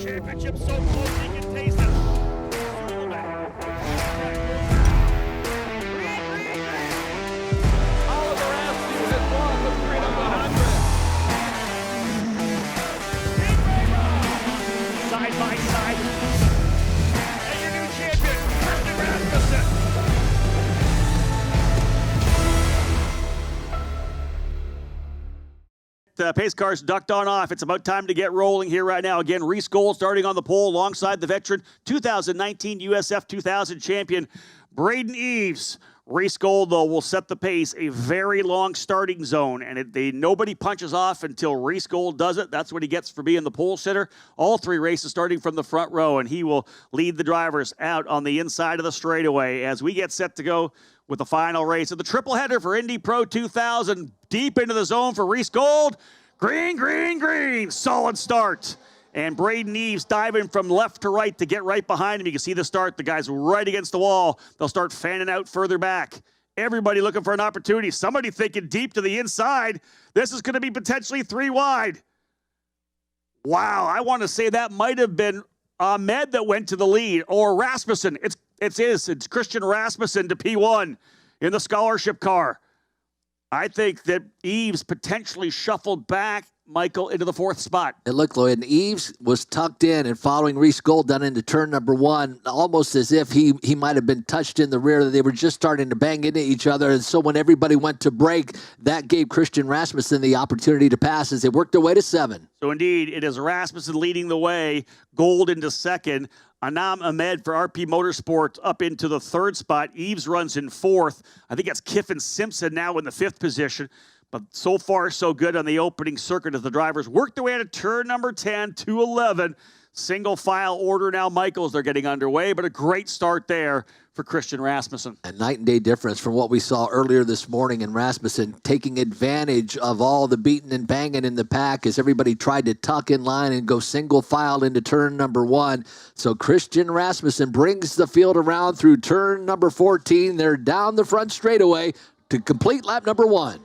championship so close you can taste it. Oliver Askew has won the Freedom 100. Side by side. And your new champion, Christian Rasmussen. Pace cars ducked on off. It's about time to get rolling here right now. Again, Reese Gold starting on the pole alongside the veteran 2019 USF 2000 champion, Braden Eves. Reese Gold, though, will set the pace. A very long starting zone, and nobody punches off until Reese Gold does it. That's what he gets for being the pole sitter. All three races starting from the front row, and he will lead the drivers out on the inside of the straightaway as we get set to go with the final race of the triple header for Indy Pro 2000. Deep into the zone for Reese Gold. Green, green, green. Solid start. And Braden Eves diving from left to right to get right behind him. You can see the start. The guy's right against the wall. They'll start fanning out further back. Everybody looking for an opportunity. Somebody thinking deep to the inside. This is going to be potentially 3 wide. Wow, I want to say that might have been Ahmed that went to the lead, or Rasmussen. It's Christian Rasmussen to P1 in the scholarship car. I think that Eves potentially shuffled back, Michael, into the 4th spot. It looked, Lloyd, and Eves was tucked in and following Reese Gold down into turn number 1, almost as if he might have been touched in the rear. They were just starting to bang into each other, and so when everybody went to break, that gave Christian Rasmussen the opportunity to pass as they worked their way to 7. So indeed, it is Rasmussen leading the way, Gold into 2nd. Anam Ahmed for RP Motorsport up into the 3rd spot. Eves runs in 4th. I think that's Kiffin Simpson now in the 5th position. But so far, so good on the opening circuit as the drivers work their way to turn number 10 to 11. Single file order now, Michaels. They're getting underway, but a great start there for Christian Rasmussen. A night and day difference from what we saw earlier this morning in Rasmussen, taking advantage of all the beating and banging in the pack as everybody tried to tuck in line and go single file into turn number 1. So Christian Rasmussen brings the field around through turn number 14. They're down the front straightaway to complete lap number 1.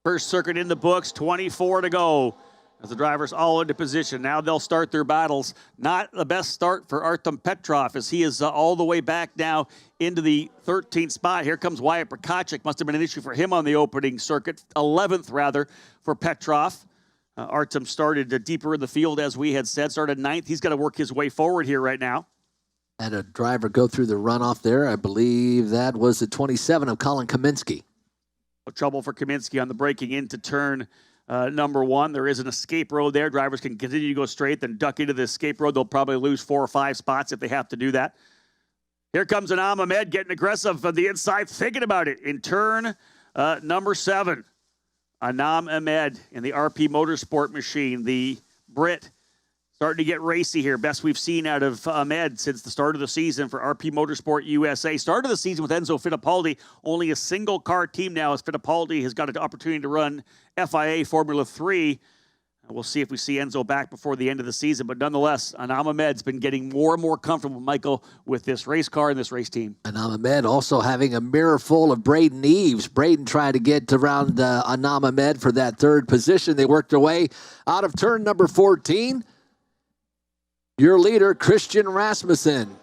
First circuit in the books, 24 to go. As the drivers all into position. Now they'll start their battles. Not the best start for Artem Petrov as he is all the way back now into the 13th spot. Here comes Wyatt Prokachik. Must have been an issue for him on the opening circuit. 11th, rather, for Petrov. Artem started deeper in the field, as we had said. Started 9th. He's got to work his way forward here right now. Had a driver go through the runoff there. I believe that was the 27 of Colin Kaminsky. No trouble for Kaminsky on the braking into turn number 1. There is an escape road there. Drivers can continue to go straight, then duck into the escape road. They'll probably lose 4 or 5 spots if they have to do that. Here comes Anam Ahmed getting aggressive on the inside, thinking about it in turn number 7. Anam Ahmed in the RP Motorsport machine, the Brit, starting to get racy here. Best we've seen out of Ahmed since the start of the season for RP Motorsport USA. Started the season with Enzo Fittipaldi. Only a single car team now as Fittipaldi has got an opportunity to run FIA Formula 3. We'll see if we see Enzo back before the end of the season. But nonetheless, Anam Ahmed's been getting more and more comfortable, Michael, with this race car and this race team. Anam Ahmed also having a mirror full of Braden Eves. Braden trying to get around Anam Ahmed for that 3rd position. They worked their way out of turn number 14. Your leader, Christian Rasmussen,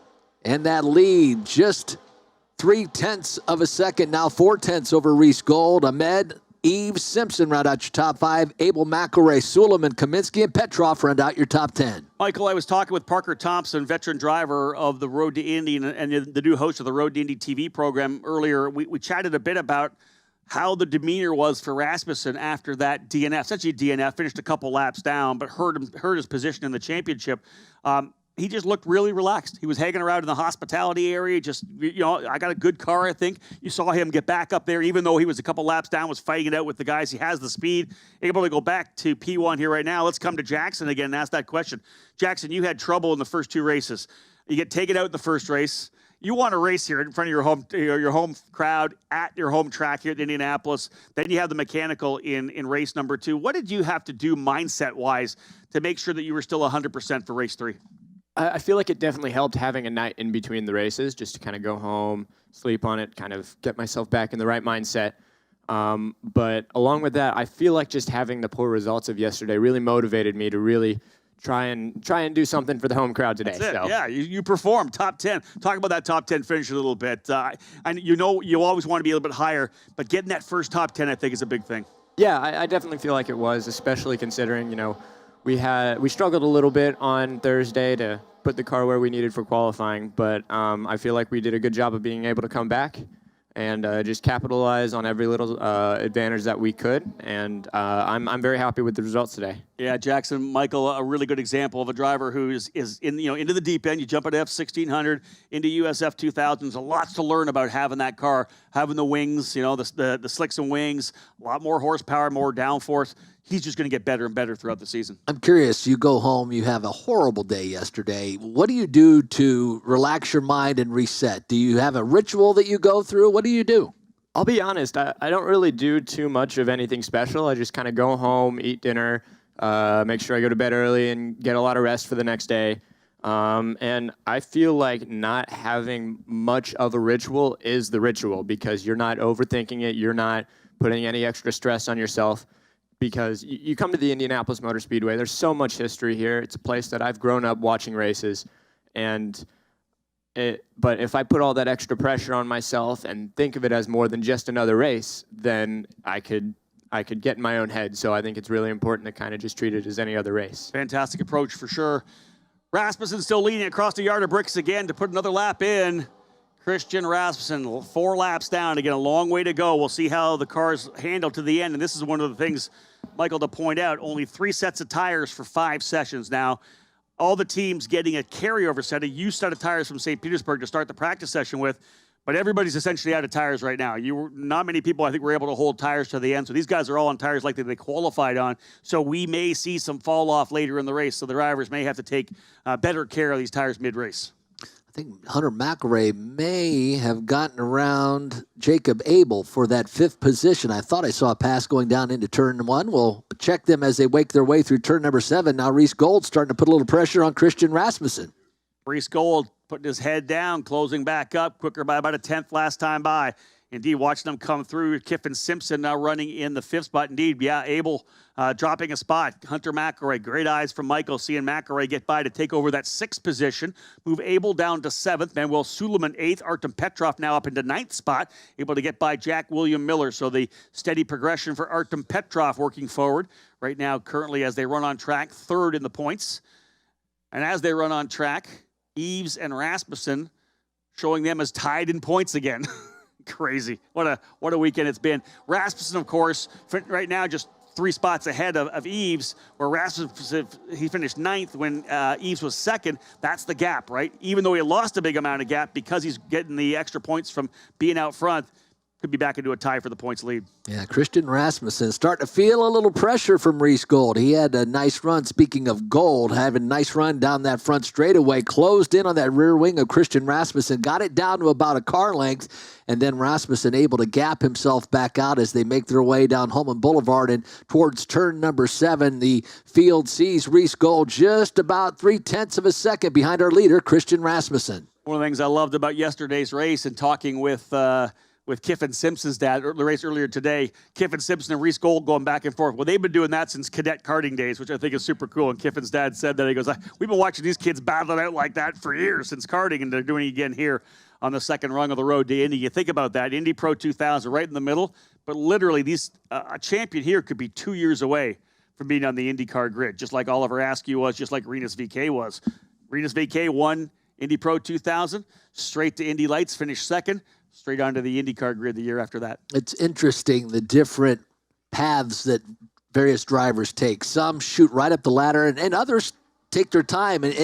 and that lead just 0.3 of a second, now 0.4 over Reese Gold. Ahmed, Eves, Simpson round out your top 5. Abel McElroy, Suleiman, Kaminsky, and Petrov round out your top 10. Michael, I was talking with Parker Thompson, veteran driver of the Road to Indy and the new host of the Road to Indy TV program earlier. We chatted a bit about how the demeanor was for Rasmussen after that DNF. Essentially DNF, finished a couple laps down, but hurt his position in the championship. He just looked really relaxed. He was hanging around in the hospitality area. Just, I got a good car, I think. You saw him get back up there, even though he was a couple laps down, was fighting it out with the guys. He has the speed, able to go back to P1 here right now. Let's come to Jackson again and ask that question. Jackson, you had trouble in the first 2 races. You get taken out in the first race. You want to race here in front of your home crowd at your home track here at Indianapolis. Then you have the mechanical in race number 2. What did you have to do mindset-wise to make sure that you were still 100% for race 3? I feel like it definitely helped having a night in between the races, just to kind of go home, sleep on it, kind of get myself back in the right mindset. But along with that, I feel like just having the poor results of yesterday really motivated me to really try and do something for the home crowd today. That's it. So. Yeah, you perform top 10. Talk about that top 10 finish a little bit. And you always want to be a little bit higher, but getting that first top 10, I think, is a big thing. Yeah, I definitely feel like it was, especially considering, we struggled a little bit on Thursday to put the car where we needed for qualifying, but I feel like we did a good job of being able to come back and just capitalize on every little advantage that we could. And I'm very happy with the results today. Yeah, Jackson, Michael, a really good example of a driver who is in into the deep end. You jump at F1600 into USF 2000s. A lot to learn about having that car, having the wings, the slicks and wings, a lot more horsepower, more downforce. He's just going to get better and better throughout the season. I'm curious, you go home, you have a horrible day yesterday. What do you do to relax your mind and reset? Do you have a ritual that you go through? What do you do? I'll be honest, I don't really do too much of anything special. I just kind of go home, eat dinner, make sure I go to bed early and get a lot of rest for the next day. And I feel like not having much of a ritual is the ritual, because you're not overthinking it. You're not putting any extra stress on yourself. Because you come to the Indianapolis Motor Speedway, there's so much history here. It's a place that I've grown up watching races. But if I put all that extra pressure on myself and think of it as more than just another race, then I could get in my own head. So I think it's really important to kind of just treat it as any other race. Fantastic approach for sure. Rasmussen still leading across the yard of bricks again to put another lap in. Christian Rasmussen, 4 laps down. Again, a long way to go. We'll see how the cars handle to the end. And this is one of the things, Michael, to point out. Only 3 sets of tires for 5 sessions. Now, all the teams getting a carryover set, a used set of tires from St. Petersburg to start the practice session with. But everybody's essentially out of tires right now. Not many people, I think, were able to hold tires to the end. So these guys are all on tires like they qualified on. So we may see some fall off later in the race. So the drivers may have to take better care of these tires mid-race. I think Hunter McElroy may have gotten around Jacob Abel for that 5th position. I thought I saw a pass going down into turn 1. We'll check them as they wake their way through turn number 7. Now Reese Gold starting to put a little pressure on Christian Rasmussen. Reese Gold putting his head down, closing back up, quicker by about a 10th last time by. Indeed, watching them come through. Kiffin Simpson now running in the 5th spot. Indeed, yeah, Abel dropping a spot. Hunter McElroy, great eyes from Michael, seeing McElroy get by to take over that 6th position. Move Abel down to 7th. Manuel Suleiman 8th. Artem Petrov now up into 9th spot, able to get by Jack William Miller. So the steady progression for Artem Petrov working forward. Right now, currently, as they run on track, 3rd in the points. And as they run on track, Eves and Rasmussen showing them as tied in points again. Crazy. What a weekend it's been. Rasmussen, of course, right now just 3 spots ahead of Eves, where Rasmussen, he finished 9th when Eves was 2nd. That's the gap, right? Even though he lost a big amount of gap because he's getting the extra points from being out front, could be back into a tie for the points lead. Yeah, Christian Rasmussen starting to feel a little pressure from Reese Gold. He had a nice run, speaking of Gold, having a nice run down that front straightaway, closed in on that rear wing of Christian Rasmussen, got it down to about a car length, and then Rasmussen able to gap himself back out as they make their way down Holman Boulevard and towards turn number 7. The field sees Reese Gold just about 0.3 of a second behind our leader, Christian Rasmussen. One of the things I loved about yesterday's race and talking with Kiffin Simpson's dad, the race earlier today, Kiffin Simpson and Reese Gold going back and forth. Well, they've been doing that since cadet karting days, which I think is super cool. And Kiffin's dad said that. He goes, we've been watching these kids battle it out like that for years since karting, and they're doing it again here on the second rung of the road to Indy. You think about that, Indy Pro 2000 right in the middle, but literally a champion here could be 2 years away from being on the IndyCar grid, just like Oliver Askew was, just like Rinus VeeKay was. Rinus VeeKay won Indy Pro 2000, straight to Indy Lights, finished 2nd. Straight onto the IndyCar grid the year after that. It's interesting, the different paths that various drivers take. Some shoot right up the ladder, and others take their time. And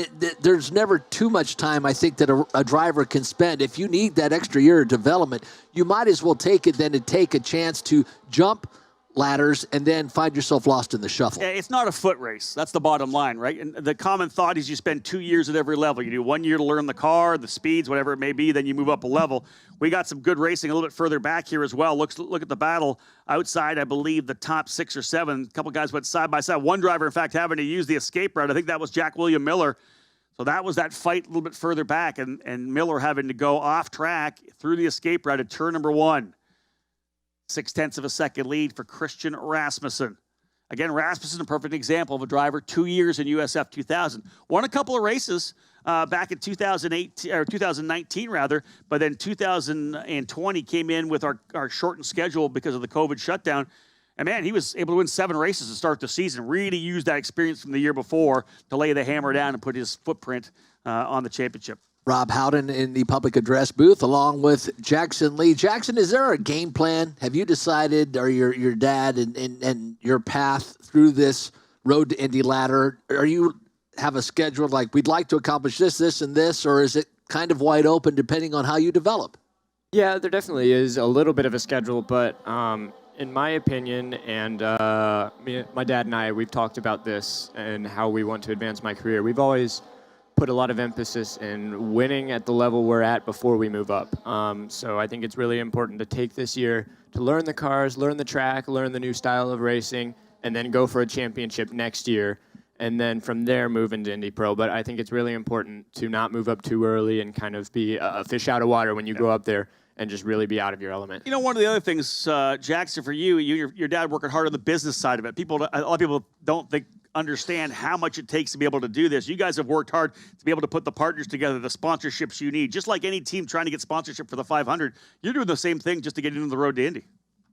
there's never too much time, I think, that a driver can spend. If you need that extra year of development, you might as well take it than to take a chance to jump ladders and then find yourself lost in the shuffle. Yeah, it's not a foot race. That's the bottom line, right? And the common thought is you spend 2 years at every level. You do 1 year to learn the car, the speeds, whatever it may be, then you move up a level. We got some good racing a little bit further back here as well. Look at the battle outside, I believe, the top 6 or 7. A couple guys went side by side. One driver, in fact, having to use the escape route. I think that was Jack William Miller. So that was that fight a little bit further back, and Miller having to go off track through the escape route at turn number 1. 0.6 of a second lead for Christian Rasmussen. Again, Rasmussen, a perfect example of a driver, 2 years in USF 2000. Won a couple of races back in 2018 or 2019 rather, but then 2020 came in with our shortened schedule because of the COVID shutdown. And man, he was able to win 7 races to start the season. Really used that experience from the year before to lay the hammer down and put his footprint on the championship. Rob Howden in the public address booth along with Jackson Lee. Jackson, is there a game plan? Have you decided, or your dad and your path through this road to Indy ladder? Are you have a schedule like we'd like to accomplish this, and this, or is it kind of wide open depending on how you develop? Yeah, there definitely is a little bit of a schedule, but in my opinion, and my dad and I, we've talked about this and how we want to advance my career. We've always put a lot of emphasis in winning at the level we're at before we move up. So I think it's really important to take this year to learn the cars, learn the track, learn the new style of racing, and then go for a championship next year. And then from there, move into Indy Pro. But I think it's really important to not move up too early and kind of be a fish out of water when you go up there and just really be out of your element. You know, one of the other things, Jackson, for your dad working hard on the business side of it. A lot of people don't understand how much it takes to be able to do this. You guys have worked hard to be able to put the partners together, the sponsorships you need. Just like any team trying to get sponsorship for the 500, you're doing the same thing just to get into the road to Indy.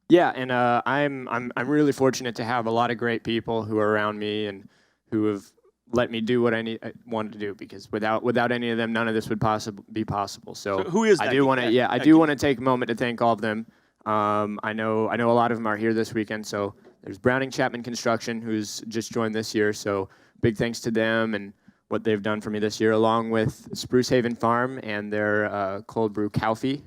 Yeah, and I'm really fortunate to have a lot of great people who are around me and who have let me do what I wanted to do, because without any of them, none of this would be possible. So who is that? I do want to take a moment to thank all of them. I know a lot of them are here this weekend. So there's Browning Chapman Construction, who's just joined this year. So big thanks to them and what they've done for me this year, along with Spruce Haven Farm and their cold brew coffee.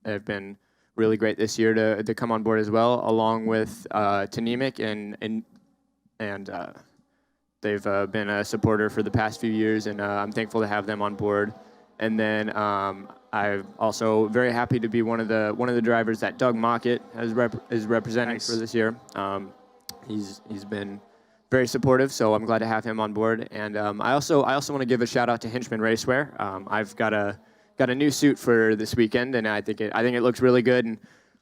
They've been really great this year to come on board as well, along with Tanemic and they've been a supporter for the past few years, and I'm thankful to have them on board. And then I'm also very happy to be one of the drivers that Doug Mockett is representing for this year. He's been very supportive, so I'm glad to have him on board. And I also want to give a shout out to Hinchman Racewear. I've got a new suit for this weekend, and I think it looks really good. And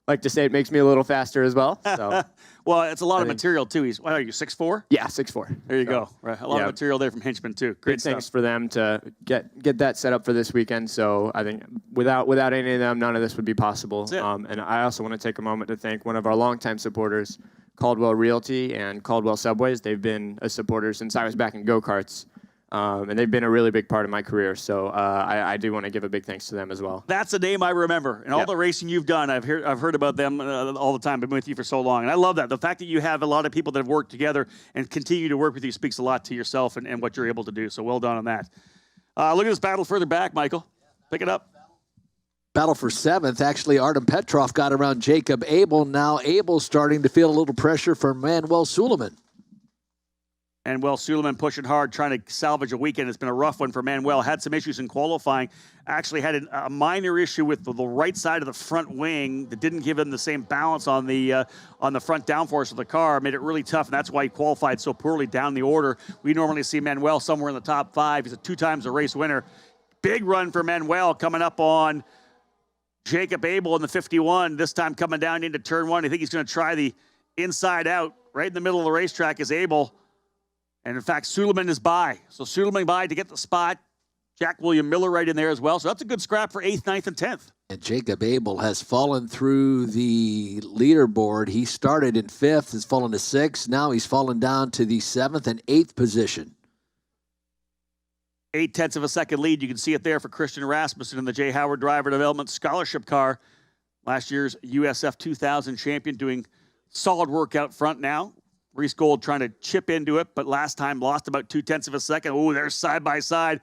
like to say, it makes me a little faster as well. So. Well, it's a lot of material, too. What are you, 6'4"? Yeah, 6'4". There you go. Right. A lot of material there from Hinchman, too. Great stuff. Thanks for them to get that set up for this weekend. So I think without any of them, none of this would be possible. And I also want to take a moment to thank one of our longtime supporters, Caldwell Realty and Caldwell Subways. They've been a supporter since I was back in go-karts. And they've been a really big part of my career, so I do want to give a big thanks to them as well. That's a name I remember. And all the racing you've done, I've heard about them all the time. I've been with you for so long. And I love that. The fact that you have a lot of people that have worked together and continue to work with you speaks a lot to yourself and what you're able to do. So well done on that. Look at this battle further back, Michael. Pick it up. Battle for 7th. Actually, Artem Petrov got around Jacob Abel. Now Abel's starting to feel a little pressure from Manuel Suleiman. Manuel Suleiman pushing hard, trying to salvage a weekend. It's been a rough one for Manuel. Had some issues in qualifying. Actually had a minor issue with the right side of the front wing that didn't give him the same balance on the front downforce of the car. Made it really tough, and that's why he qualified so poorly down the order. We normally see Manuel somewhere in the top 5. He's 2 times a race winner. Big run for Manuel coming up on Jacob Abel in the 51. This time coming down into turn 1. I think he's going to try the inside out. Right in the middle of the racetrack is Abel. And, in fact, Suleiman is by. So Suleiman by to get the spot. Jack William Miller right in there as well. So that's a good scrap for 8th, 9th, and 10th. And Jacob Abel has fallen through the leaderboard. He started in 5th, has fallen to 6th. Now he's fallen down to the 7th and 8th position. 0.8 of a second lead. You can see it there for Christian Rasmussen in the J. Howard Driver Development Scholarship car. Last year's USF 2000 champion, doing solid work out front now. Reese Gold trying to chip into it, but last time lost about 0.2 of a second. Oh, they're side by side.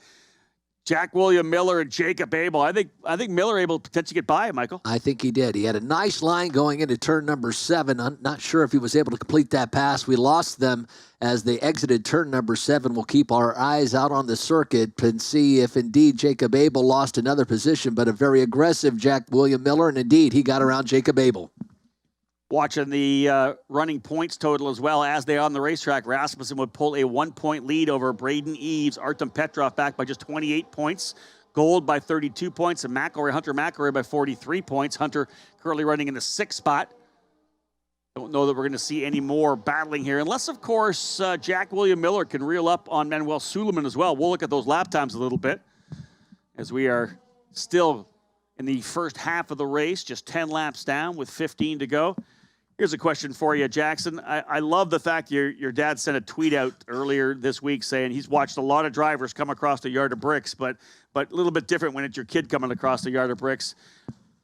Jack William Miller and Jacob Abel. I think Miller able to potentially get by, Michael. I think he did. He had a nice line going into turn number 7. I'm not sure if he was able to complete that pass. We lost them as they exited turn number 7. We'll keep our eyes out on the circuit and see if indeed Jacob Abel lost another position, but a very aggressive Jack William Miller, and indeed he got around Jacob Abel. Watching the running points total as well as they on the racetrack. Rasmussen would pull a 1-point lead over Braden Eves. Artem Petrov back by just 28 points. Gold by 32 points. And Hunter McElroy by 43 points. Hunter currently running in the 6th spot. Don't know that we're going to see any more battling here, unless, of course, Jack William Miller can reel up on Manuel Suleiman as well. We'll look at those lap times a little bit as we are still in the first half of the race, just 10 laps down with 15 to go. Here's a question for you, Jackson. I love the fact your dad sent a tweet out earlier this week saying he's watched a lot of drivers come across the yard of bricks, but a little bit different when it's your kid coming across the yard of bricks.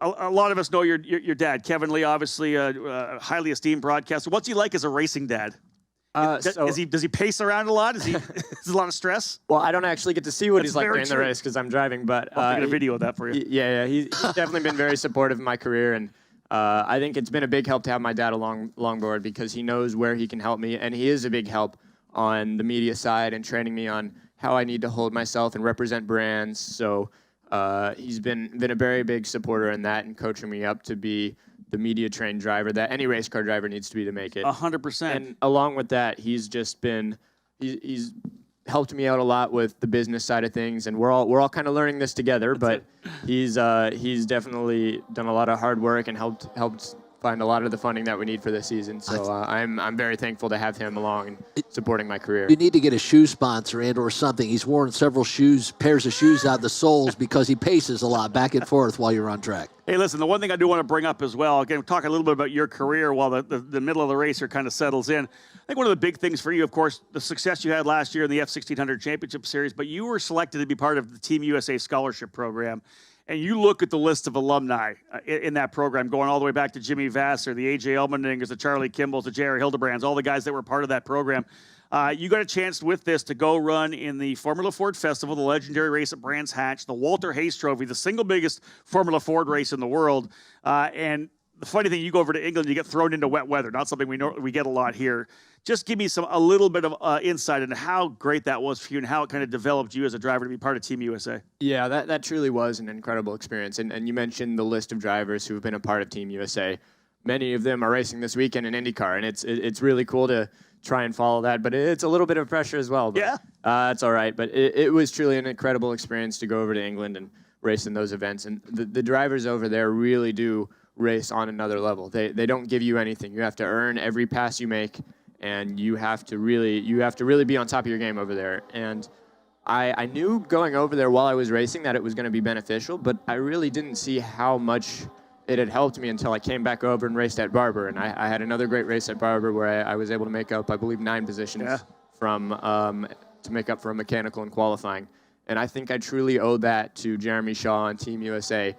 A lot of us know your dad, Kevin Lee, obviously a highly esteemed broadcaster. What's he like as a racing dad? Does he pace around a lot? Is there a lot of stress? Well, I don't actually get to see what he's like during the race because I'm driving, but I'll get a video of that for you. Yeah, he's definitely been very supportive of my career, and I think it's been a big help to have my dad along board because he knows where he can help me, and he is a big help on the media side and training me on how I need to hold myself and represent brands. So he's been a very big supporter in that and coaching me up to be the media trained driver that any race car driver needs to be to make it. 100%. And along with that, he's just been he's helped me out a lot with the business side of things, and we're all kind of learning this together. But he's definitely done a lot of hard work and helped find a lot of the funding that we need for this season. So I'm very thankful to have him along and supporting my career. You need to get a shoe sponsor or something. He's worn several pairs of shoes out the soles because he paces a lot back and forth while you're on track. Hey, listen, the one thing I do want to bring up as well, again, talk a little bit about your career while the middle of the race here kind of settles in. I think one of the big things for you, of course, the success you had last year in the F1600 Championship Series, but you were selected to be part of the Team USA Scholarship Program. And you look at the list of alumni in that program, going all the way back to Jimmy Vasser, the A.J. Elmendingers, the Charlie Kimballs, the J.R. Hildebrands, all the guys that were part of that program. You got a chance with this to go run in the Formula Ford Festival, the legendary race at Brands Hatch, the Walter Hayes Trophy, the single biggest Formula Ford race in the world. And the funny thing, you go over to England, you get thrown into wet weather, not something we get a lot here. Just give me a little bit of insight into how great that was for you and how it kind of developed you as a driver to be part of Team USA. Yeah, that truly was an incredible experience. And you mentioned the list of drivers who have been a part of Team USA. Many of them are racing this weekend in IndyCar, and it's really cool to try and follow that. But it's a little bit of pressure as well. But, yeah. It's all right. But it was truly an incredible experience to go over to England and race in those events. And the drivers over there really do race on another level. They don't give you anything. You have to earn every pass you make, and you have to really be on top of your game over there. And I knew going over there while I was racing that it was going to be beneficial, but I really didn't see how much it had helped me until I came back over and raced at Barber. And I had another great race at Barber where I was able to make up, I believe, 9 positions to make up for a mechanical and qualifying. And I think I truly owe that to Jeremy Shaw and Team USA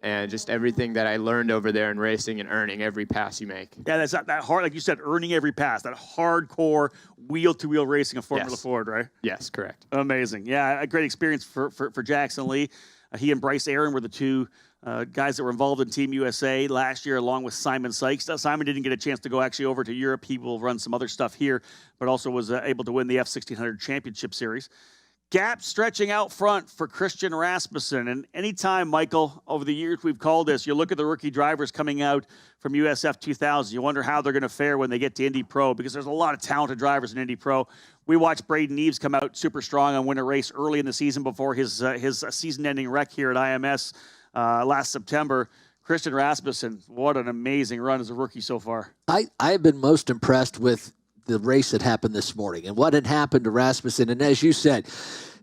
and just everything that I learned over there in racing and earning every pass you make. Yeah, that's not that hard. Like you said, earning every pass, that hardcore wheel-to-wheel racing of Formula Ford, right? Yes, correct. Amazing. Yeah, a great experience for Jackson Lee. He and Bryce Aaron were the two guys that were involved in Team USA last year, along with Simon Sykes. Simon didn't get a chance to go actually over to Europe. He will run some other stuff here, but also was able to win the F1600 Championship Series. Gap stretching out front for Christian Rasmussen. And anytime, Michael, over the years we've called this, you look at the rookie drivers coming out from USF 2000, you wonder how they're going to fare when they get to Indy Pro, because there's a lot of talented drivers in Indy Pro. We watched Braden Eves come out super strong and win a race early in the season before his season-ending wreck here at IMS last September. Christian Rasmussen, what an amazing run as a rookie so far. I have been most impressed with the race that happened this morning and what had happened to Rasmussen. And as you said,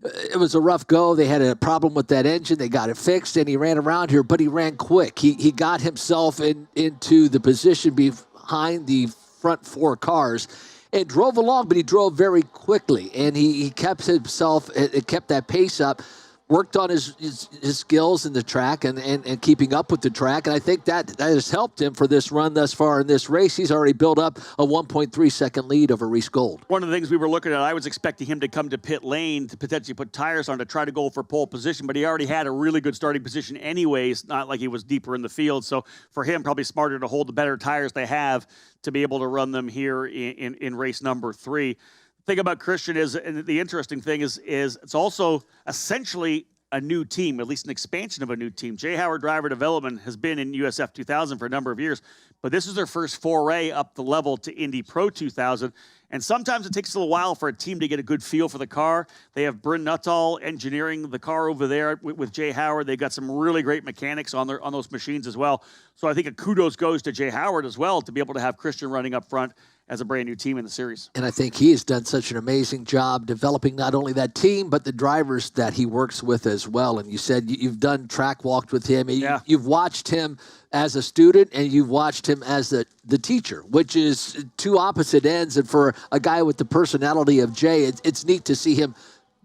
it was a rough go. They had a problem with that engine. They got it fixed, and he ran around here, but he ran quick. He got himself into the position behind the front 4 cars and drove along, but he drove very quickly, and he kept himself, it kept that pace up, worked on his skills in the track and keeping up with the track. And I think that has helped him for this run thus far in this race. He's already built up a 1.3-second lead over Reese Gold. One of the things we were looking at, I was expecting him to come to pit lane to potentially put tires on to try to go for pole position, but he already had a really good starting position anyways, not like he was deeper in the field. So for him, probably smarter to hold the better tires they have to be able to run them here in race number 3. Thing about Christian is, and the interesting thing is it's also essentially a new team, at least an expansion of a new team. Jay Howard Driver Development has been in USF 2000 for a number of years, but this is their first foray up the level to Indy Pro 2000. And sometimes it takes a little while for a team to get a good feel for the car. They have Bryn Nuttall engineering the car over there with Jay Howard. They've got some really great mechanics on those machines as well. So I think a kudos goes to Jay Howard as well to be able to have Christian running up front as a brand new team in the series. And I think he has done such an amazing job developing not only that team, but the drivers that he works with as well. And you said you've done track walked with him. And Yeah. You've watched him as a student and you've watched him as the teacher, which is two opposite ends. And for a guy with the personality of Jay, it's neat to see him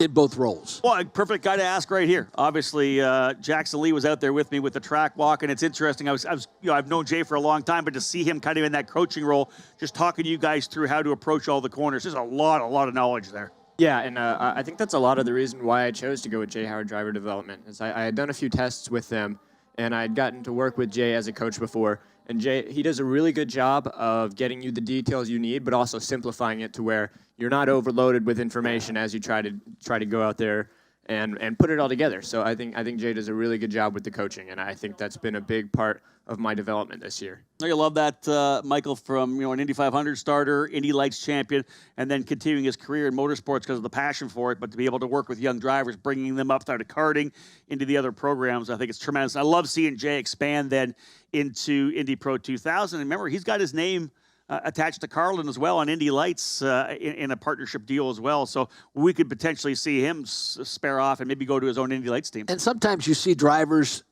in both roles. Well, a perfect guy to ask right here. Obviously, Jackson Lee was out there with me with the track walk, and it's interesting. I've known Jay for a long time, but to see him kind of in that coaching role, just talking to you guys through how to approach all the corners, there's a lot of knowledge there. Yeah, and I think that's a lot of the reason why I chose to go with Jay Howard Driver Development. Is I had done a few tests with them, and I had gotten to work with Jay as a coach before. And Jay, he does a really good job of getting you the details you need, but also simplifying it to where you're not overloaded with information as you try to go out there and put it all together. So I think Jay does a really good job with the coaching, and I think that's been a big part of my development this year. You love that, Michael, from an Indy 500 starter, Indy Lights champion, and then continuing his career in motorsports because of the passion for it. But to be able to work with young drivers, bringing them up out of karting into the other programs, I think it's tremendous. I love seeing Jay expand then into Indy Pro 2000. And remember, he's got his name attached to Carlin as well on Indy Lights in a partnership deal as well. So we could potentially see him spare off and maybe go to his own Indy Lights team. And sometimes you see drivers,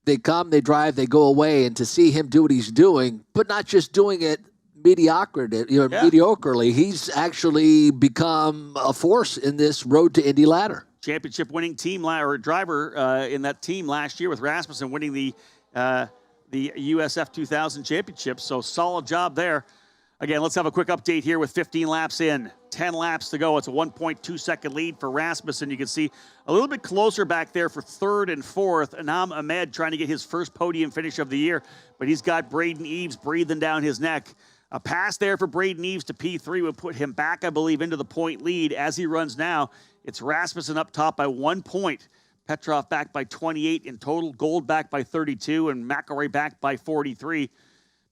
they come, they drive, they go away, and to see him do what he's doing, but not just doing it mediocrely, he's actually become a force in this road to Indy ladder. Championship winning team or driver in that team last year with Rasmussen winning the USF 2000 championship. So solid job there. Again, let's have a quick update here with 15 laps in, 10 laps to go. It's a 1.2-second lead for Rasmussen. You can see a little bit closer back there for third and fourth. Anam Ahmed trying to get his first podium finish of the year, but he's got Braden Eves breathing down his neck. A pass there for Braden Eves to P3 would put him back, I believe, into the point lead. As he runs now, it's Rasmussen up top by 1 point. Petrov back by 28 in total. Gold back by 32 and McElroy back by 43.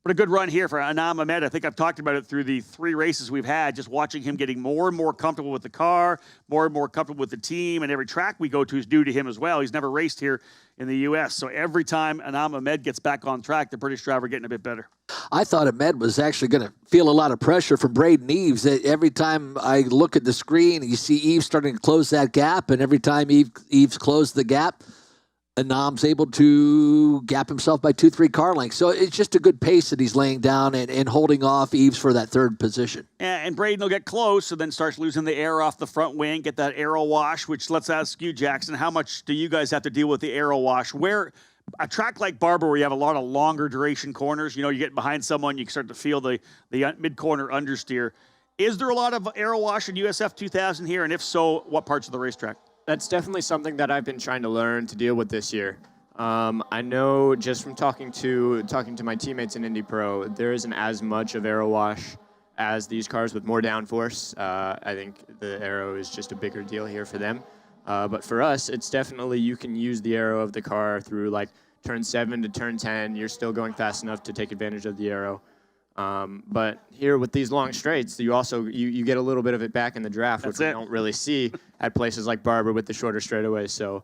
But a good run here for Anam Ahmed. I think I've talked about it through the 3 races we've had, just watching him getting more and more comfortable with the car, more and more comfortable with the team, and every track we go to is new to him as well. He's never raced here in the U.S., so every time Anam Ahmed gets back on track, the British driver getting a bit better. I thought Ahmed was actually going to feel a lot of pressure from Braden Eves. Every time I look at the screen, you see Eves starting to close that gap, and every time Eves closed the gap, Anam's able to gap himself by 2-3 car lengths. So it's just a good pace that he's laying down and holding off Eves for that third position. And Braden will get close and then starts losing the air off the front wing, get that aero wash, which let's ask you, Jackson, how much do you guys have to deal with the aero wash? Where a track like Barber, where you have a lot of longer duration corners, you get behind someone, you start to feel the mid-corner understeer. Is there a lot of aero wash in USF 2000 here? And if so, what parts of the racetrack? That's definitely something that I've been trying to learn to deal with this year. I know just from talking to my teammates in Indy Pro, there isn't as much of aero wash as these cars with more downforce. I think the aero is just a bigger deal here for them. But for us, it's definitely you can use the aero of the car through like turn 7 to turn 10. You're still going fast enough to take advantage of the aero. But here with these long straights, you also you get a little bit of it back in the draft, which we don't really see at places like Barber with the shorter straightaways. So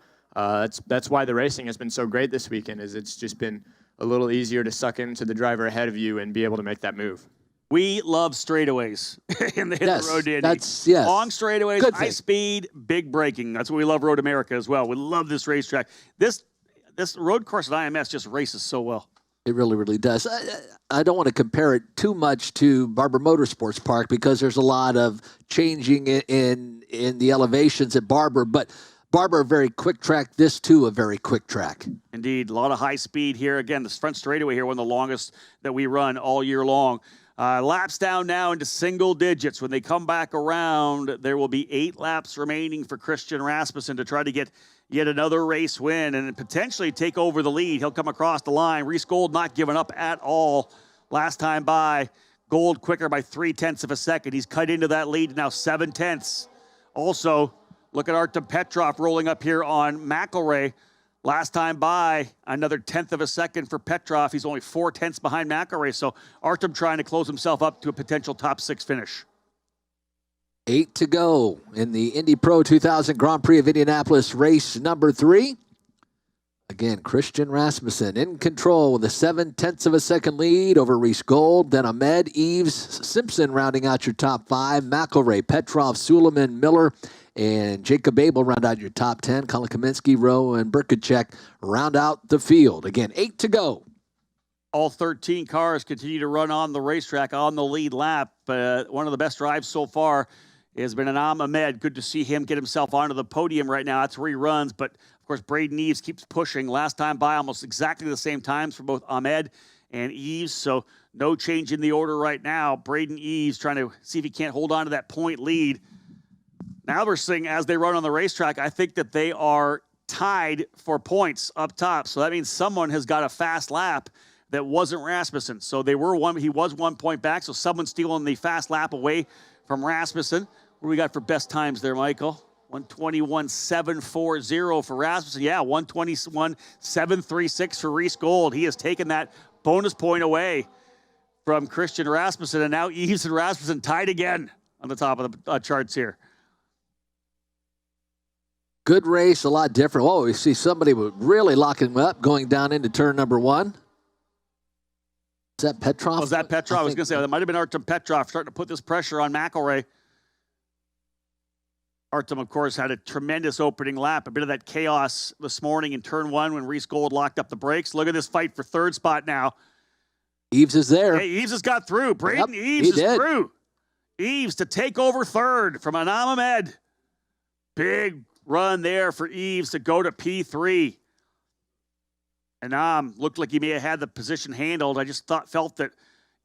that's why the racing has been so great this weekend. Is it's just been a little easier to suck into the driver ahead of you and be able to make that move. We love straightautaways in the road to Indy. Yes. Long straightaways, high speed, big braking. That's what we love Road America as well. We love this racetrack. This road course at IMS just races so well. It really, really does. I don't want to compare it too much to Barber Motorsports Park because there's a lot of changing in the elevations at Barber, but Barber a very quick track. This too a very quick track. Indeed, a lot of high speed here. Again, this front straightaway here, one of the longest that we run all year long. Laps down now into single digits. When they come back around, there will be 8 laps remaining for Christian Rasmussen to try to get yet another race win and potentially take over the lead. He'll come across the line. Reese Gold not giving up at all. Last time by, Gold quicker by 0.3 of a second. He's cut into that lead now 0.7. Also, look at Artem Petrov rolling up here on McElroy. Last time by, another 1/10 of a second for Petrov. He's only 0.4 behind McElroy. So Artem trying to close himself up to a potential top 6 finish. 8 to go in the Indy Pro 2000 Grand Prix of Indianapolis, race number 3. Again, Christian Rasmussen in control with a 0.7 of a second lead over Reese Gold. Then Ahmed, Eves, Simpson rounding out your top 5. McElroy, Petrov, Suleiman, Miller, and Jacob Abel round out your top 10. Colin Kaminsky, Rowe, and Burkacek round out the field. Again, 8 to go. All 13 cars continue to run on the racetrack on the lead lap. One of the best drives so far has been Anam Ahmed. Good to see him get himself onto the podium right now. That's where he runs. But, of course, Braden Eves keeps pushing. Last time by almost exactly the same times for both Ahmed and Eves. So no change in the order right now. Braden Eves trying to see if he can't hold on to that point lead. Now we're seeing as they run on the racetrack, I think that they are tied for points up top. So that means someone has got a fast lap that wasn't Rasmussen. So he was 1 point back. So someone's stealing the fast lap away from Rasmussen. What do we got for best times there, Michael? 121.740 for Rasmussen. Yeah, 121.736 for Reese Gold. He has taken that bonus point away from Christian Rasmussen, and now Eves and Rasmussen tied again on the top of the charts here. Good race, a lot different. Oh, we see somebody really locking him up going down into turn number 1. Is that Petrov? Was that Petrov? I was going to say, that might have been Artem Petrov starting to put this pressure on McElroy. Artem, of course, had a tremendous opening lap. A bit of that chaos this morning in turn 1 when Reese Gold locked up the brakes. Look at this fight for third spot now. Eves is there. Hey, Eves has got through. Braden Eves is through. Eves to take over third from Anam Ahmed. Big run there for Eves to go to P3. Anam looked like he may have had the position handled. I just felt that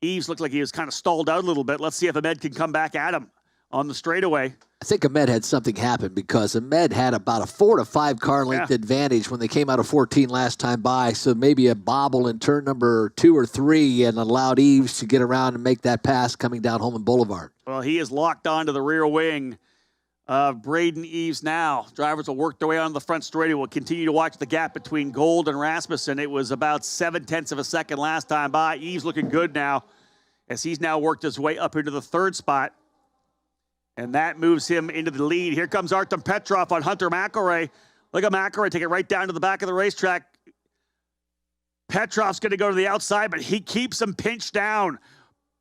Eves looked like he was kind of stalled out a little bit. Let's see if Ahmed can come back at him on the straightaway. I think Ahmed had something happen because Ahmed had about a 4 to 5 car length advantage when they came out of 14 last time by. So maybe a bobble in turn number 2 or 3 and allowed Eves to get around and make that pass coming down Holman Boulevard. Well, he is locked onto the rear wing of Braden Eves now. Drivers will work their way onto the front straightaway. We'll continue to watch the gap between Gold and Rasmussen. It was about 0.7 of a second last time by. Eves looking good now as he's now worked his way up into the third spot. And that moves him into the lead. Here comes Artem Petrov on Hunter McElroy. Look at McElroy take it right down to the back of the racetrack. Petrov's going to go to the outside, but he keeps him pinched down.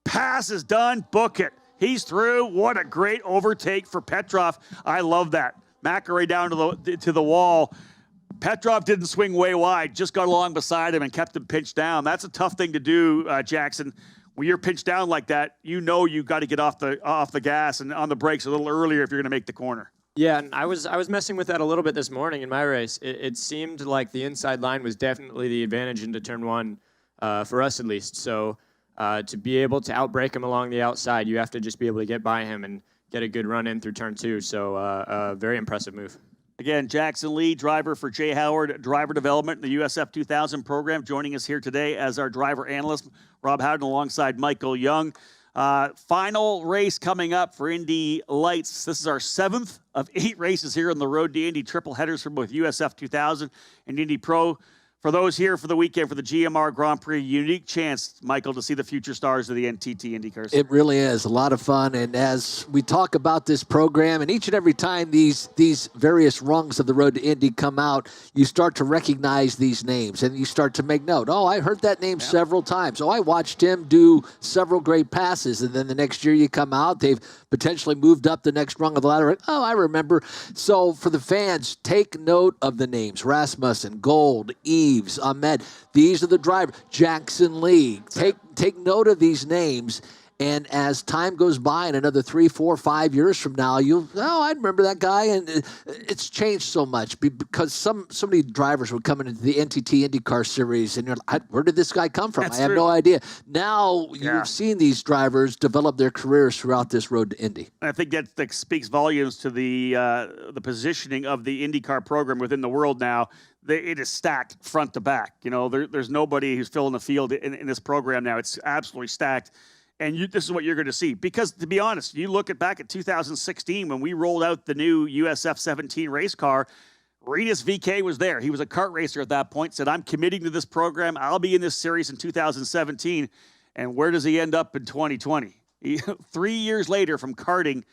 Pass is done. Book it. He's through. What a great overtake for Petrov. I love that. McElroy down to the wall. Petrov didn't swing way wide, just got along beside him and kept him pinched down. That's a tough thing to do, Jackson. When you're pinched down like that, you know you've got to get off the gas and on the brakes a little earlier if you're going to make the corner. Yeah, and I was messing with that a little bit this morning in my race. It seemed like the inside line was definitely the advantage into turn 1, for us at least. So to be able to outbrake him along the outside, you have to just be able to get by him and get a good run in through turn 2. So very impressive move. Again, Jackson Lee, driver for Jay Howard Driver Development in the USF 2000 program, joining us here today as our driver analyst. Rob Howden alongside Michael Young. Final race coming up for Indy Lights. This is our 7th of 8 races here on the road to Indy. Triple headers for both USF 2000 and Indy Pro. For those here for the weekend for the GMR Grand Prix, unique chance, Michael, to see the future stars of the NTT IndyCars. It really is a lot of fun. And as we talk about this program, and each and every time these various rungs of the road to Indy come out, you start to recognize these names and you start to make note. Oh, I heard that name several times. Oh, I watched him do several great passes. And then the next year you come out, they've potentially moved up the next rung of the ladder. Oh, I remember. So for the fans, take note of the names. Rasmussen, Gold, Eves, Ahmed. These are the drivers. Jackson Lee. Take note of these names. And as time goes by, and another 3, 4, 5 years from now, I remember that guy. And it's changed so much because so many drivers would come into the NTT IndyCar series, and you're like, where did this guy come from? I have no idea. Now you've seen these drivers develop their careers throughout this road to Indy. I think that speaks volumes to the positioning of the IndyCar program within the world now. It is stacked front to back. You know, there's nobody who's filling the field in this program now. It's absolutely stacked. And this is what you're going to see. Because, to be honest, you look back at 2016 when we rolled out the new USF 17 race car, Rinus VK was there. He was a kart racer at that point, said, I'm committing to this program. I'll be in this series in 2017. And where does he end up in 2020? 3 years later from karting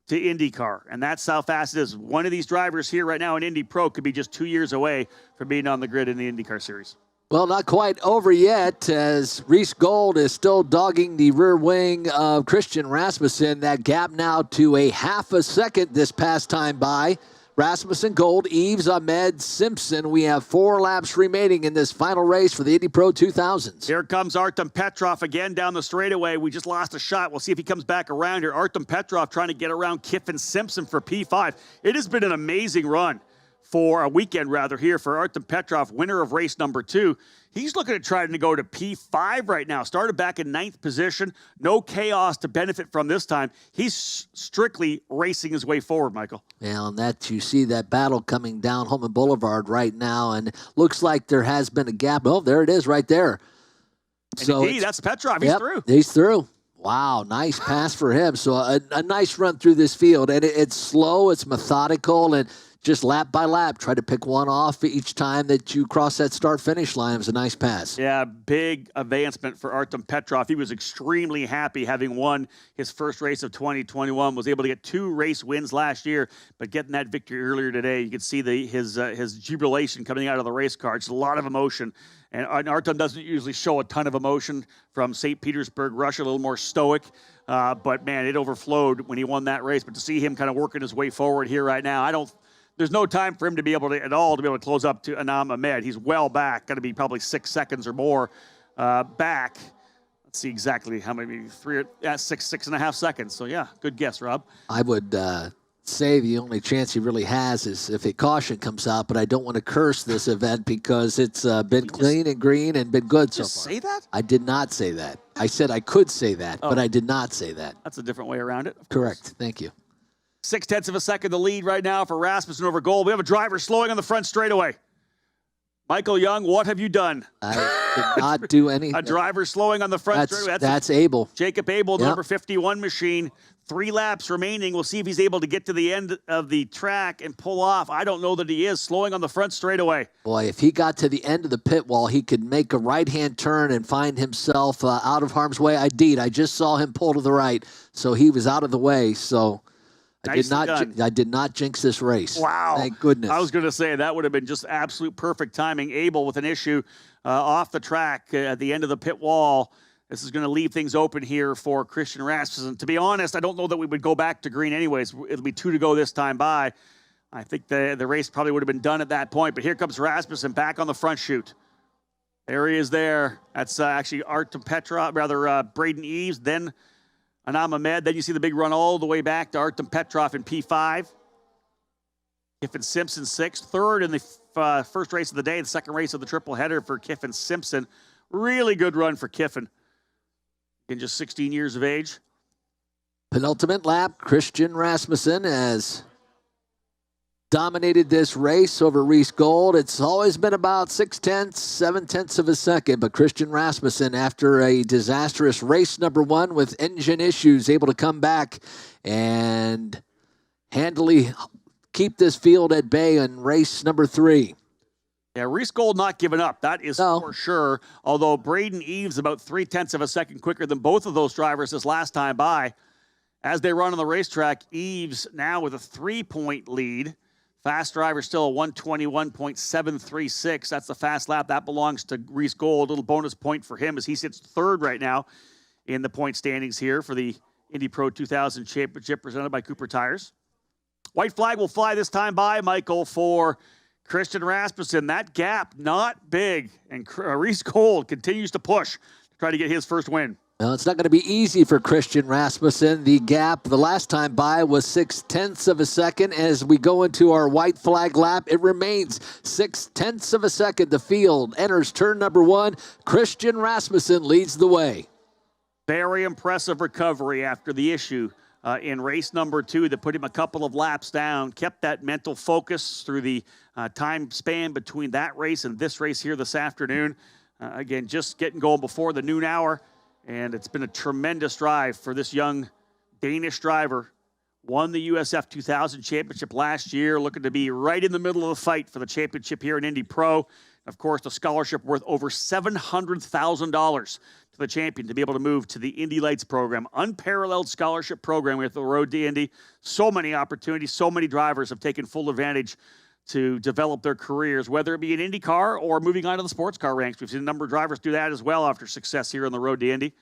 to IndyCar, and that's how fast it is. One of these drivers here right now in Indy Pro could be just 2 years away from being on the grid in the IndyCar series. Well, not quite over yet, as Reese Gold is still dogging the rear wing of Christian Rasmussen. That gap now to a half a second this past time by. Rasmussen, Gold, Eves, Ahmed, Simpson. We have 4 laps remaining in this final race for the Indy Pro 2000s. Here comes Artem Petrov again down the straightaway. We just lost a shot. We'll see if he comes back around here. Artem Petrov trying to get around Kiffin Simpson for P5. It has been an amazing run for a weekend, rather, here for Artem Petrov, winner of race number 2. He's looking at trying to go to P5 right now. Started back in 9th position. No chaos to benefit from this time. He's strictly racing his way forward, Michael. Yeah, and that you see that battle coming down Holman Boulevard right now, and looks like there has been a gap. Oh, there it is right there. And indeed, that's Petrov. He's through. He's through. Wow, nice pass for him. So a nice run through this field, and it's slow, it's methodical, and just lap by lap, try to pick one off each time that you cross that start-finish line. It was a nice pass. Yeah, big advancement for Artem Petrov. He was extremely happy having won his first race of 2021, was able to get 2 race wins last year, but getting that victory earlier today, you could see his jubilation coming out of the race car. It's a lot of emotion, and Artem doesn't usually show a ton of emotion from St. Petersburg, Russia, a little more stoic. But, man, it overflowed when he won that race. But to see him kind of working his way forward here right now, there's no time for him to be able to, at all, to be able to close up to Anam Ahmed. He's well back, got to be probably 6 seconds or more back. Let's see exactly how many, 6.5 seconds. So, yeah, good guess, Rob. I would say the only chance he really has is if a caution comes out, but I don't want to curse this event because it's been clean and green and been good so far. Say that? I did not say that. I said I could say that, but I did not say that. That's a different way around it. Correct. Thank you. 0.6 of a second the lead right now for Rasmussen over Gold. We have a driver slowing on the front straightaway. Michael Young, what have you done? I did not do anything. A driver slowing on the front straightaway. That's Abel. Jacob Abel, number 51 machine. 3 laps remaining. We'll see if he's able to get to the end of the track and pull off. I don't know that he is. Slowing on the front straightaway. Boy, if he got to the end of the pit wall, he could make a right-hand turn and find himself out of harm's way. I just saw him pull to the right, so he was out of the way. So I did not jinx this race. Wow. Thank goodness. I was going to say that would have been just absolute perfect timing. Abel with an issue off the track at the end of the pit wall. This is going to leave things open here for Christian Rasmussen. To be honest, I don't know that we would go back to green anyways. It'll be 2 to go this time by. I think the race probably would have been done at that point. But here comes Rasmussen back on the front chute. There he is there. That's actually Artem Petrov, Braden Eves, then Anam Ahmed. Then you see the big run all the way back to Artem Petrov in P5. Kiffin Simpson 6th. 3rd in the first race of the day, the second race of the triple header for Kiffin Simpson. Really good run for Kiffin in just 16 years of age. Penultimate lap, Christian Rasmussen has dominated this race over Reese Gold. It's always been about 6/10, 7/10 of a second, but Christian Rasmussen, after a disastrous race number 1 with engine issues, able to come back and handily keep this field at bay in race number 3. Yeah, Reese Gold not giving up. That is for sure. Although Braden Eves about 0.3 of a second quicker than both of those drivers this last time by. As they run on the racetrack, Eves now with a 3-point lead. Fast driver still a 121.736. That's the fast lap. That belongs to Reese Gold. A little bonus point for him as he sits 3rd right now in the point standings here for the Indy Pro 2000 Championship presented by Cooper Tires. White flag will fly this time by, Michael, for Christian Rasmussen. That gap not big, and Reese Gold continues to push to try to get his first win. Well, it's not going to be easy for Christian Rasmussen. The gap the last time by was 0.6 of a second. As we go into our white flag lap, it remains 0.6 of a second. The field enters turn number 1. Christian Rasmussen leads the way. Very impressive recovery after the issue in race number 2 that put him a couple of laps down. Kept that mental focus through the time span between that race and this race here this afternoon. Again, just getting going before the noon hour. And it's been a tremendous drive for this young Danish driver. Won the USF 2000 championship last year, looking to be right in the middle of the fight for the championship here in Indy Pro. Of course, a scholarship worth over $700,000 to the champion to be able to move to the Indy Lights program. Unparalleled scholarship program with the Road to Indy. So many opportunities, so many drivers have taken full advantage to develop their careers, whether it be an Indy car or moving on to the sports car ranks. We've seen a number of drivers do that as well after success here on the Road to Indy.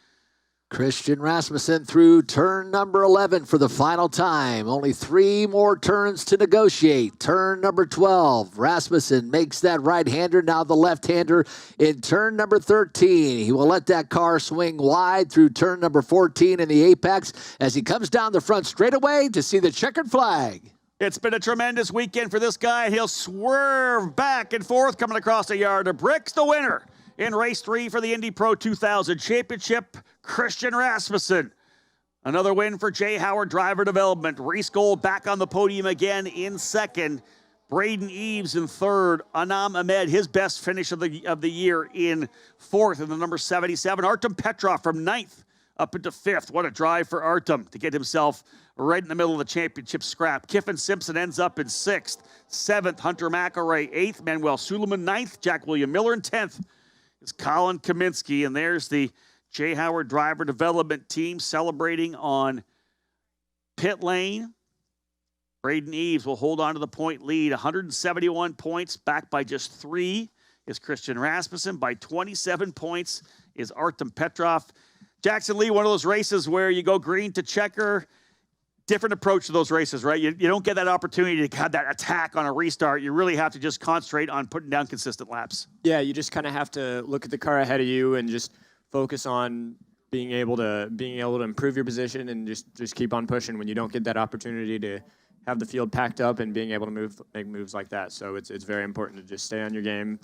Christian Rasmussen through turn number 11 for the final time. Only 3 more turns to negotiate. Turn number 12. Rasmussen makes that right-hander, now the left-hander in turn number 13. He will let that car swing wide through turn number 14 in the apex as he comes down the front straightaway to see the checkered flag. It's been a tremendous weekend for this guy. He'll swerve back and forth coming across the yard. Bricks the winner in race 3 for the Indy Pro 2000 Championship, Christian Rasmussen. Another win for Jay Howard Driver Development. Reese Gold back on the podium again in second. Braden Eves in third. Anam Ahmed, his best finish of the year, in fourth in the number 77. Artem Petrov from ninth up into fifth. What a drive for Artem to get himself right in the middle of the championship scrap. Kiffin Simpson ends up in sixth. Seventh, Hunter McElroy. Eighth, Manuel Suleiman. Ninth, Jack William Miller. And 10th is Colin Kaminsky. And there's the Jay Howard Driver Development Team celebrating on pit lane. Braden Eves will hold on to the point lead. 171 points, back by just 3 is Christian Rasmussen. By 27 points is Artem Petrov. Jackson Lee, one of those races where you go green to checker. Different approach to those races, right? You don't get that opportunity to have that attack on a restart. You really have to just concentrate on putting down consistent laps. Yeah, you just kind of have to look at the car ahead of you and just focus on being able to improve your position and just keep on pushing when you don't get that opportunity to have the field packed up and being able to make moves like that. So it's very important to just stay on your game,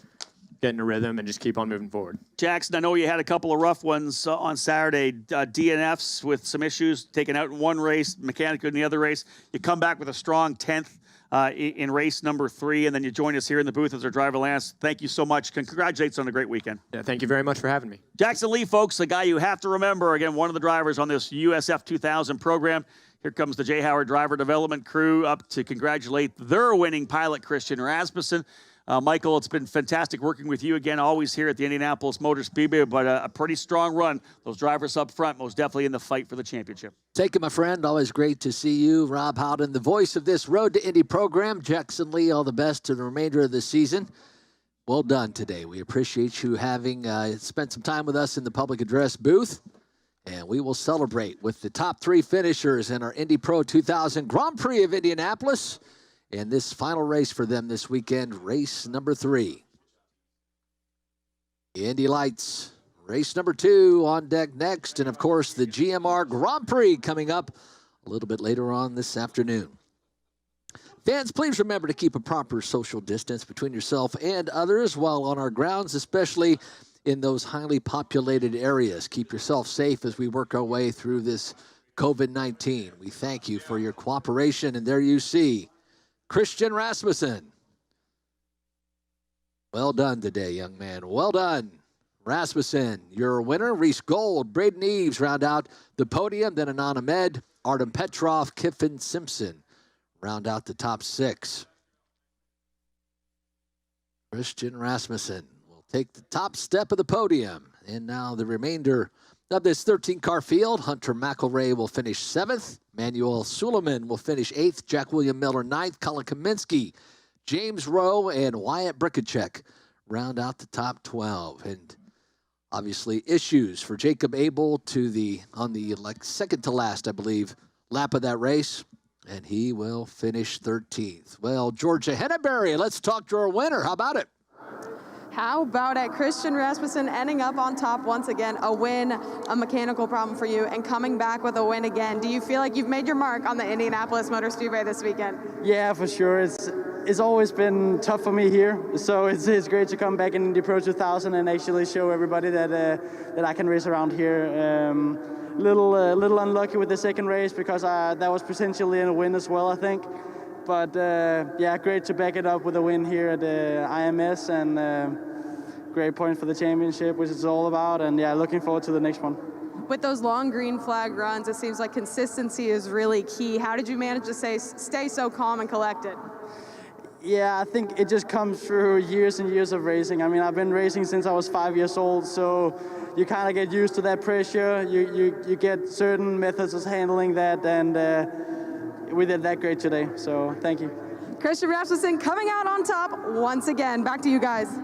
get in a rhythm, and just keep on moving forward. Jackson, I know you had a couple of rough ones on Saturday. DNFs with some issues, taken out in one race, mechanic in the other race. You come back with a strong 10th in race number 3, and then you join us here in the booth as our driver, Lance. Thank you so much. Congratulations on a great weekend. Yeah, thank you very much for having me. Jackson Lee, folks, the guy you have to remember, again, one of the drivers on this USF 2000 program. Here comes the Jay Howard Driver Development crew up to congratulate their winning pilot, Christian Rasmussen. Michael, it's been fantastic working with you again, always here at the Indianapolis Motor Speedway, but a pretty strong run. Those drivers up front, most definitely in the fight for the championship. Take it, my friend. Always great to see you. Rob Howden, the voice of this Road to Indy program. Jackson Lee, all the best to the remainder of the season. Well done today. We appreciate you having spent some time with us in the public address booth. And we will celebrate with the top 3 finishers in our Indy Pro 2000 Grand Prix of Indianapolis. And this final race for them this weekend, race number 3. The Indy Lights, race number 2 on deck next. And, of course, the GMR Grand Prix coming up a little bit later on this afternoon. Fans, please remember to keep a proper social distance between yourself and others while on our grounds, especially in those highly populated areas. Keep yourself safe as we work our way through this COVID-19. We thank you for your cooperation. And there you see Christian Rasmussen. Well done today, young man. Well done. Rasmussen, your winner. Reese Gold, Braden Eves round out the podium. Then Anam Ahmed, Artem Petrov, Kiffin Simpson round out the top 6. Christian Rasmussen will take the top step of the podium. And now the remainder of this 13-car field. Hunter McElroy will finish 7th. Manuel Suleiman will finish 8th. Jack William Miller 9th. Colin Kaminsky, James Rowe, and Wyatt Brickachek round out the top 12. And obviously issues for Jacob Abel on the second to last, I believe, lap of that race. And he will finish 13th. Well, Georgia Henneberry, let's talk to our winner. How about it? How about it? Christian Rasmussen ending up on top once again. A win, a mechanical problem for you, and coming back with a win again. Do you feel like you've made your mark on the Indianapolis Motor Speedway this weekend? Yeah, for sure. It's always been tough for me here, so it's great to come back in Indy Pro 2000 and actually show everybody that I can race around here. Little unlucky with the second race because that was potentially a win as well, I think. But yeah, great to back it up with a win here at the IMS, and great point for the championship, which it's all about. And yeah, looking forward to the next one. With those long green flag runs, it seems like consistency is really key. How did you manage to stay so calm and collected? Yeah, I think it just comes through years and years of racing. I mean, I've been racing since I was 5 years old, so you kind of get used to that pressure. You get certain methods of handling that, and we did that great today, so thank you. Christian Rasmussen coming out on top once again. Back to you guys.